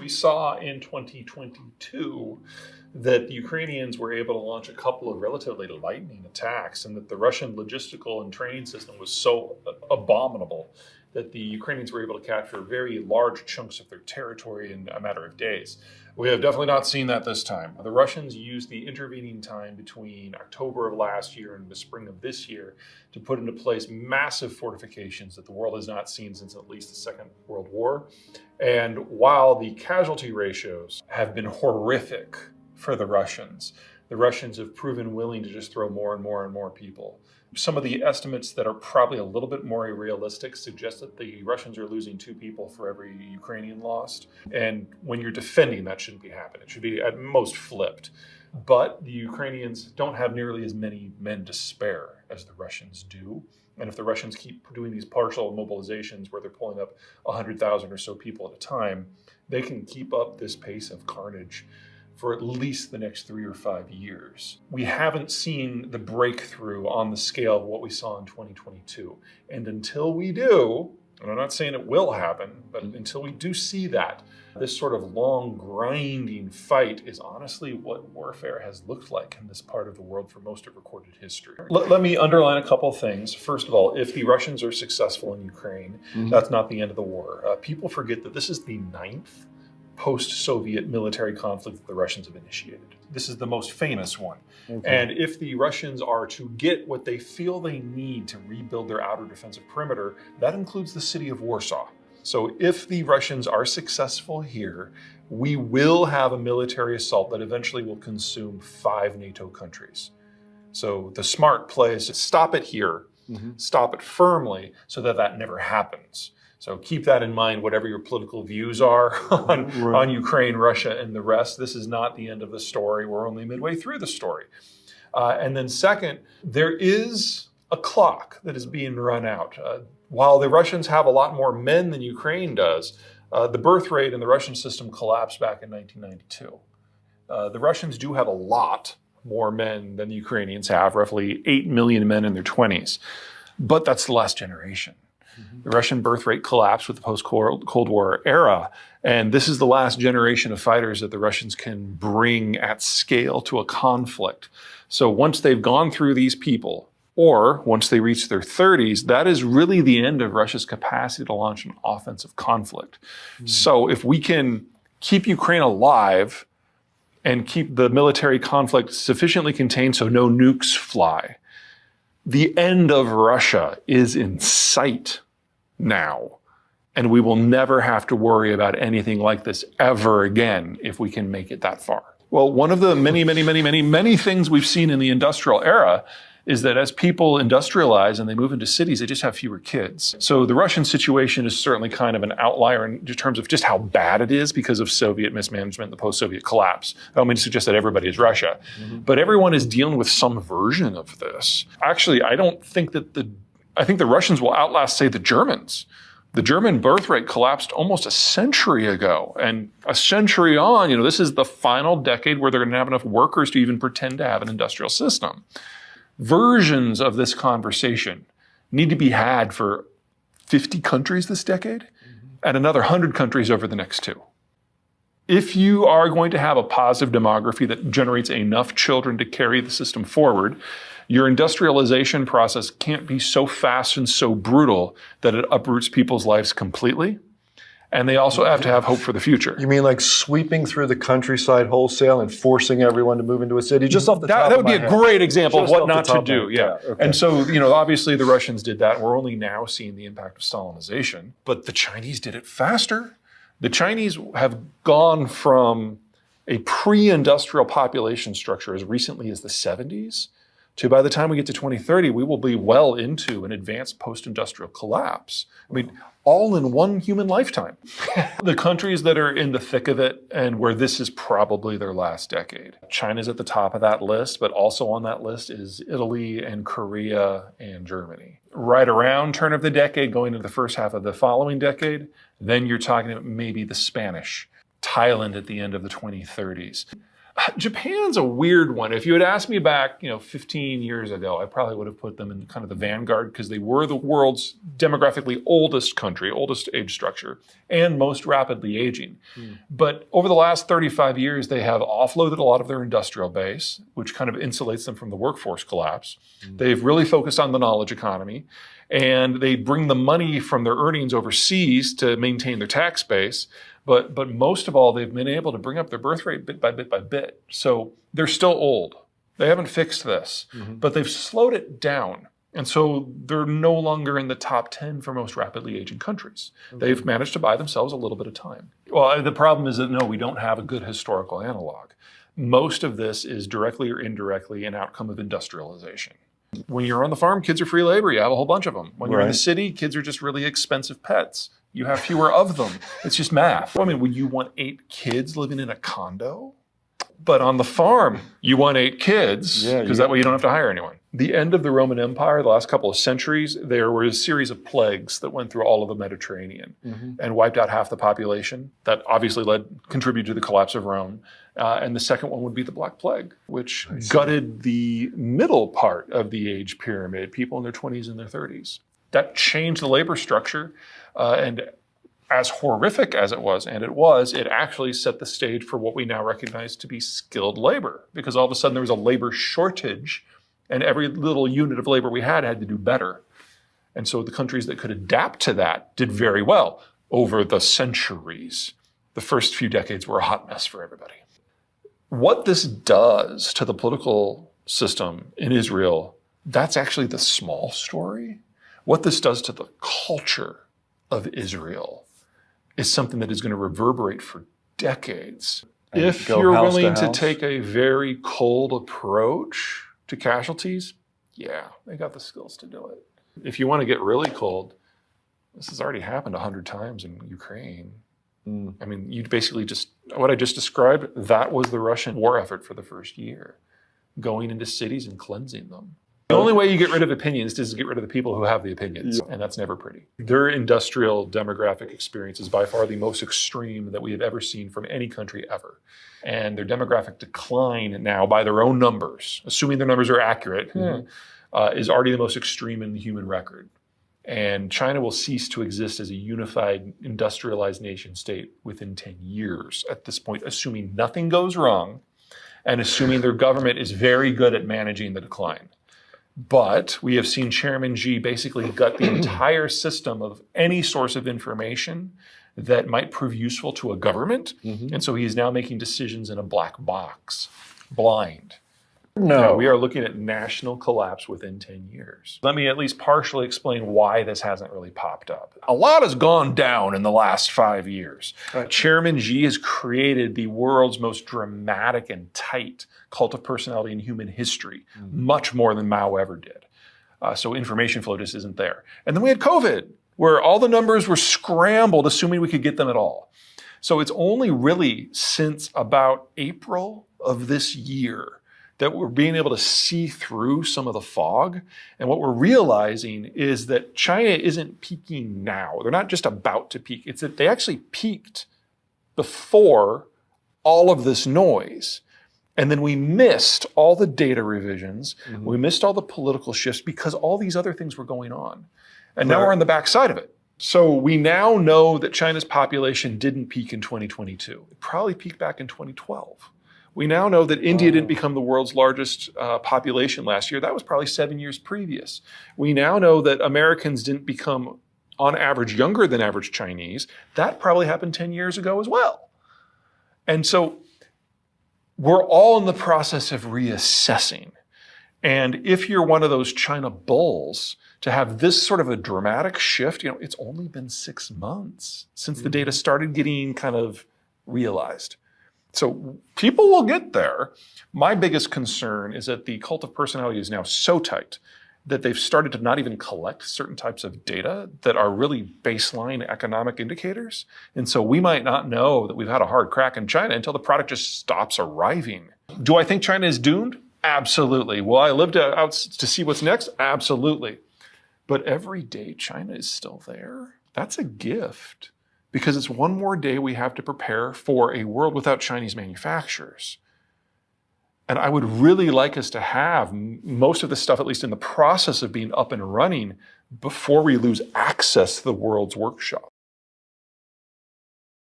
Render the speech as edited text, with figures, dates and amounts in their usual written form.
We saw in 2022 that the Ukrainians were able to launch a couple of relatively lightning attacks, and that the Russian logistical and training system was so abominable that the Ukrainians were able to capture very large chunks of their territory in a matter of days. We have definitely not seen that this time. The Russians used the intervening time between October of last year and the spring of this year to put into place massive fortifications that the world has not seen since at least the Second World War. And while the casualty ratios have been horrific for the Russians have proven willing to just throw more and more and more people. Some of the estimates that are probably a little bit more realistic suggest that the Russians are losing 2 people for every Ukrainian lost. And when you're defending, that shouldn't be happening. It should be at most flipped. But the Ukrainians don't have nearly as many men to spare as the Russians do. And if the Russians keep doing these partial mobilizations where they're pulling up 100,000 or so people at a time, they can keep up this pace of carnage for at least the next 3 or 5 years. We haven't seen the breakthrough on the scale of what we saw in 2022. And until we do, and I'm not saying it will happen, but until we do see that, this sort of long grinding fight is honestly what warfare has looked like in this part of the world for most of recorded history. Let me underline a couple of things. First of all, if the Russians are successful in Ukraine, that's not the end of the war. People forget that this is the 9th post-Soviet military conflict that the Russians have initiated. This is the most famous one. Okay. And if the Russians are to get what they feel they need to rebuild their outer defensive perimeter, that includes the city of Warsaw. So if the Russians are successful here, we will have a military assault that eventually will consume 5 NATO countries. So the smart play is to stop it here, stop it firmly so that that never happens. So keep that in mind, whatever your political views are on Ukraine, Russia, and the rest. This is not the end of the story. We're only midway through the story. And then second, there is a clock that is being run out. While the Russians have a lot more men than Ukraine does, the birth rate in the Russian system collapsed back in 1992. The Russians do have a lot more men than the Ukrainians have, roughly 8 million men in their 20s. But that's the last generation. The Russian birth rate collapsed with the post-Cold War era, and this is the last generation of fighters that the Russians can bring at scale to a conflict. So once they've gone through these people, or once they reach their 30s, that is really the end of Russia's capacity to launch an offensive conflict. So if we can keep Ukraine alive and keep the military conflict sufficiently contained so no nukes fly, the end of Russia is in sight now, and we will never have to worry about anything like this ever again if we can make it that far. Well, one of the many things we've seen in the industrial era is that as people industrialize and they move into cities, they just have fewer kids. So the Russian situation is certainly kind of an outlier in terms of just how bad it is because of Soviet mismanagement and the post-Soviet collapse. I don't mean to suggest that everybody is Russia, but everyone is dealing with some version of this. Actually, I think the Russians will outlast, say, the Germans. The German birth rate collapsed almost a century ago. And a century on, this is the final decade where they're going to have enough workers to even pretend to have an industrial system. Versions of this conversation need to be had for 50 countries this decade and another 100 countries over the next 2. If you are going to have a positive demography that generates enough children to carry the system forward, your industrialization process can't be so fast and so brutal that it uproots people's lives completely. And they also have to have hope for the future. You mean like sweeping through the countryside wholesale and forcing everyone to move into a city? Just off the top that of would be a great example of what not to do. Yeah. Okay. And so, obviously the Russians did that. We're only now seeing the impact of Stalinization. But the Chinese did it faster. The Chinese have gone from a pre-industrial population structure as recently as the 70s to by the time we get to 2030, we will be well into an advanced post-industrial collapse. I mean, all in one human lifetime. The countries that are in the thick of it and where this is probably their last decade. China's at the top of that list, but also on that list is Italy and Korea and Germany. Right around turn of the decade, going into the first half of the following decade, then you're talking about maybe the Spanish, Thailand at the end of the 2030s. Japan's a weird one. If you had asked me back, 15 years ago, I probably would have put them in kind of the vanguard because they were the world's demographically oldest country, oldest age structure, and most rapidly aging. But over the last 35 years, they have offloaded a lot of their industrial base, which kind of insulates them from the workforce collapse. They've really focused on the knowledge economy, and they bring the money from their earnings overseas to maintain their tax base. But most of all, they've been able to bring up their birth rate bit by bit by bit. So they're still old. They haven't fixed this, but they've slowed it down. And so they're no longer in the top 10 for most rapidly aging countries. They've managed to buy themselves a little bit of time. Well, the problem is that, no, we don't have a good historical analog. Most of this is directly or indirectly an outcome of industrialization. When you're on the farm, kids are free labor. You have a whole bunch of them. When you're in the city, kids are just really expensive pets. You have fewer of them. It's just math. I mean, would you want 8 kids living in a condo? But on the farm, you want 8 kids because that way you don't have to hire anyone. The end of the Roman Empire, the last couple of centuries, there were a series of plagues that went through all of the Mediterranean and wiped out half the population. That obviously contributed to the collapse of Rome. And the second one would be the Black Plague, which gutted the middle part of the age pyramid, people in their 20s and their 30s. That changed the labor structure. And as horrific as it was, it actually set the stage for what we now recognize to be skilled labor, because all of a sudden there was a labor shortage and every little unit of labor we had to do better. And so the countries that could adapt to that did very well over the centuries. The first few decades were a hot mess for everybody. What this does to the political system in Israel, that's actually the small story. What this does to the culture of Israel is something that is going to reverberate for decades. And if you're willing to take a very cold approach to casualties, they got the skills to do it. If you want to get really cold, this has already happened 100 times in Ukraine. I mean, you basically what I just described, that was the Russian war effort for the first year, going into cities and cleansing them. The only way you get rid of opinions is to get rid of the people who have the opinions, and that's never pretty. Their industrial demographic experience is by far the most extreme that we have ever seen from any country ever. And their demographic decline now, by their own numbers, assuming their numbers are accurate, is already the most extreme in the human record. And China will cease to exist as a unified, industrialized nation state within 10 years at this point, assuming nothing goes wrong and assuming their government is very good at managing the decline. But we have seen Chairman Xi basically gut the entire system of any source of information that might prove useful to a government. And so he's now making decisions in a black box, blind. No, we are looking at national collapse within 10 years. Let me at least partially explain why this hasn't really popped up. A lot has gone down in the last 5 years. Chairman Xi has created the world's most dramatic and tight cult of personality in human history, much more than Mao ever did. So information flow just isn't there. And then we had COVID, where all the numbers were scrambled, assuming we could get them at all. So it's only really since about April of this year that we're being able to see through some of the fog. And what we're realizing is that China isn't peaking now. They're not just about to peak. It's that they actually peaked before all of this noise. And then we missed all the data revisions. We missed all the political shifts because all these other things were going on. And now we're on the backside of it. So we now know that China's population didn't peak in 2022. It probably peaked back in 2012. We now know that India didn't become the world's largest population last year. That was probably 7 years previous. We now know that Americans didn't become, on average, younger than average Chinese. That probably happened 10 years ago as well. And so we're all in the process of reassessing. And if you're one of those China bulls, to have this sort of a dramatic shift, it's only been 6 months since the data started getting kind of realized. So people will get there. My biggest concern is that the cult of personality is now so tight that they've started to not even collect certain types of data that are really baseline economic indicators. And so we might not know that we've had a hard crack in China until the product just stops arriving. Do I think China is doomed? Absolutely. Will I live out to see what's next? Absolutely. But every day China is still there. That's a gift. Because it's one more day we have to prepare for a world without Chinese manufacturers. And I would really like us to have most of this stuff, at least in the process of being up and running, before we lose access to the world's workshop.